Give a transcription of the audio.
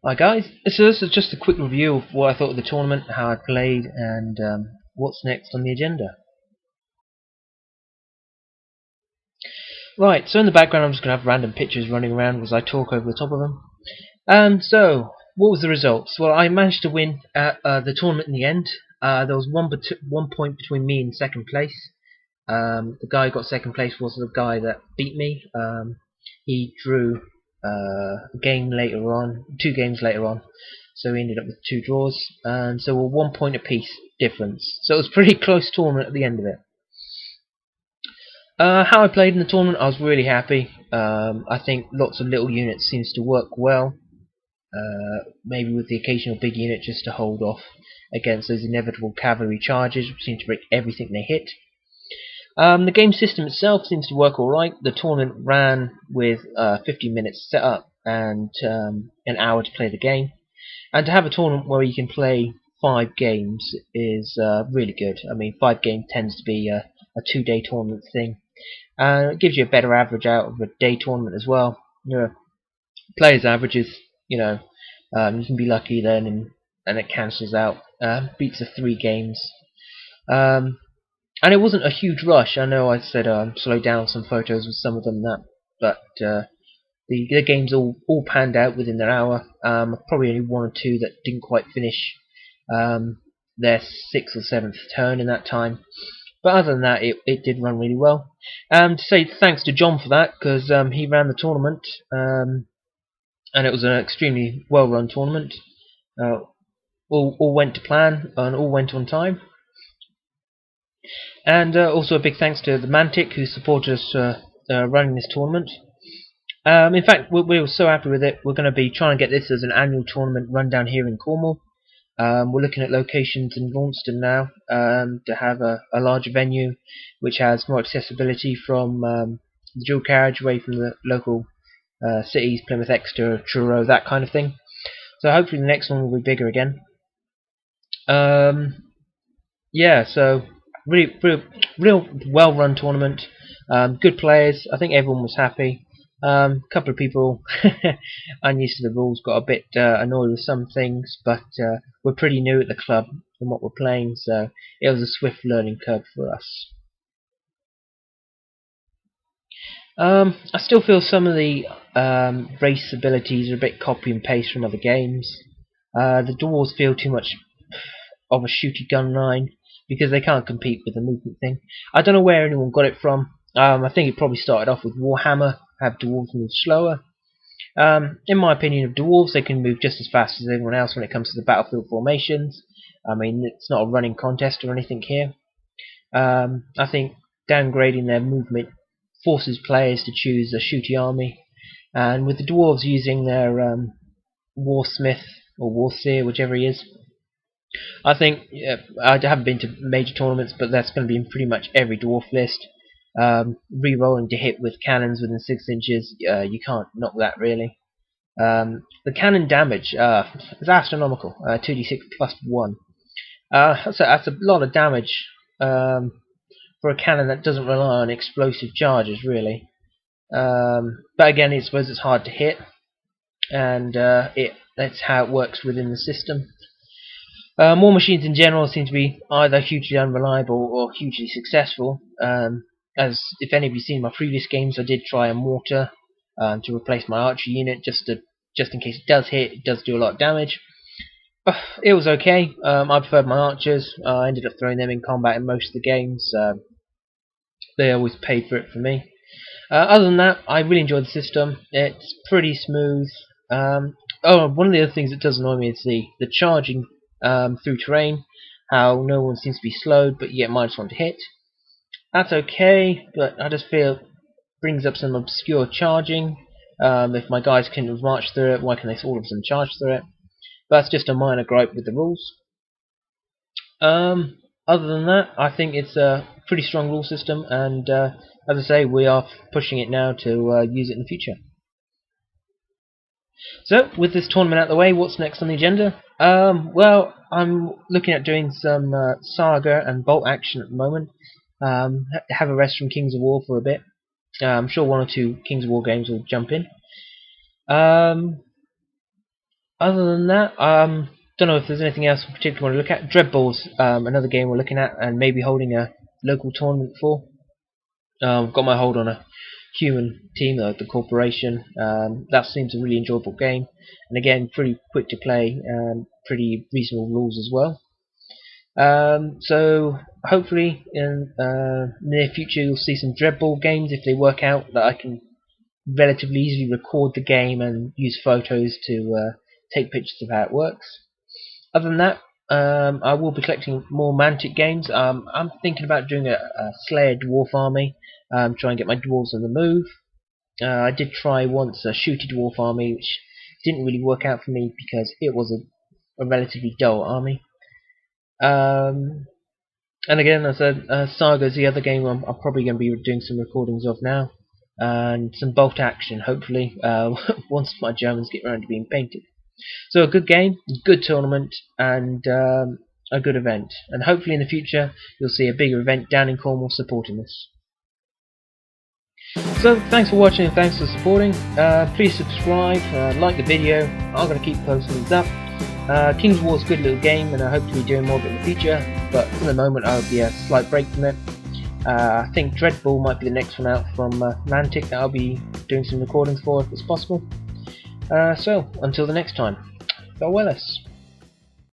Hi guys, so this is just a quick review of what I thought of the tournament, how I played, and what's next on the agenda. Right, so in the background I'm just going to have random pictures running around as I talk over the top of them. So, what was the results? Well, I managed to win the tournament in the end. There was one point between me and second place. The guy who got second place was the guy that beat me. He drew a game later on, 2 games later on, so we ended up with 2 draws, and so we're 1 point apiece difference. So it was a pretty close tournament at the end of it. How I played in the tournament, I was really happy. I think lots of little units seems to work well. Maybe with the occasional big unit just to hold off against those inevitable cavalry charges, which seem to break everything they hit. The game system itself seems to work alright. The tournament ran with 50 minutes set up and an hour to play the game. And to have a tournament where you can play 5 games is really good. I mean, 5 games tends to be a 2-day tournament thing. It gives you a better average out of a day tournament as well. Players' averages, you can be lucky then, and it cancels out. Beats the 3 games. And it wasn't a huge rush. I know I said slow down some photos with some of them, but the games all panned out within their hour. Probably only 1 or 2 that didn't quite finish their 6th or 7th turn in that time. But other than that, it did run really well. To say thanks to John for that, because he ran the tournament, and it was an extremely well-run tournament. All went to plan and all went on time. And also a big thanks to the Mantic who supported us running this tournament. In fact, we were so happy with it, we're going to be trying to get this as an annual tournament run down here in Cornwall. We're looking at locations in Launceston now to have a larger venue which has more accessibility from the dual carriageway from the local cities, Plymouth, Exeter, Truro, that kind of thing. So hopefully the next one will be bigger again. Yeah, so real well-run tournament. Good players. I think everyone was happy. A couple of people unused to the rules got a bit annoyed with some things, but we're pretty new at the club and what we're playing, so it was a swift learning curve for us. I still feel some of the race abilities are a bit copy and paste from other games. The dwarves feel too much of a shooty gun line because they can't compete with the movement thing. I don't know where anyone got it from. I think it probably started off with Warhammer, have dwarves move slower. In my opinion, of dwarves, they can move just as fast as everyone else when it comes to the battlefield formations. I mean, it's not a running contest or anything here. I think downgrading their movement forces players to choose a shooty army, and with the dwarves using their warsmith or warseer, whichever he is, I think I haven't been to major tournaments, but that's going to be in pretty much every dwarf list. Re-rolling to hit with cannons within 6 inches, you can't knock that really. The cannon damage is astronomical, 2d6 plus 1. That's a lot of damage for a cannon that doesn't rely on explosive charges really. But again, I suppose it's hard to hit, and that's how it works within the system. War machines in general seem to be either hugely unreliable or hugely successful. As if any of you seen my previous games, I did try a mortar to replace my archer unit just in case it does hit. It does do a lot of damage. It was okay. I preferred my archers. I ended up throwing them in combat in most of the games. They always paid for it for me. Other than that, I really enjoyed the system. It's pretty smooth. One of the other things that does annoy me is the charging through terrain. How no one seems to be slowed, but you get -1 to hit. That's okay, but I just feel it brings up some obscure charging. If my guys can march through it, why can they all of a sudden charge through it? But that's just a minor gripe with the rules. Other than that, I think it's a pretty strong rule system, and as I say, we are pushing it now to use it in the future. So, with this tournament out of the way, what's next on the agenda? Well, I'm looking at doing some Saga and Bolt action at the moment. Have a rest from Kings of War for a bit. I'm sure 1 or 2 Kings of War games will jump in. Other than that, don't know if there's anything else we particularly want to look at. Dreadball's another game we're looking at and maybe holding a local tournament for. I've got my hold on a human team, the corporation. That seems a really enjoyable game, and again, pretty quick to play, pretty reasonable rules as well. So hopefully in near future you'll see some Dreadball games if they work out that I can relatively easily record the game and use photos to take pictures of how it works. Other than that, I will be collecting more Mantic games. I'm thinking about doing a Slayer Dwarf army, try and get my dwarves on the move. I did try once a Shooty Dwarf army, which didn't really work out for me because it was a relatively dull army. And again, as I said, Saga is the other game I'm probably going to be doing some recordings of now, and some bolt action, hopefully, once my Germans get around to being painted. So a good game, good tournament, and a good event. And hopefully in the future you'll see a bigger event down in Cornwall supporting this. So thanks for watching and thanks for supporting. Please subscribe, like the video. I'm going to keep posting these up. King's War is a good little game, and I hope to be doing more of it in the future. But for the moment, I'll be a slight break from it. I think Dreadball might be the next one out from Mantic that I'll be doing some recordings for if it's possible. So until the next time, farewell.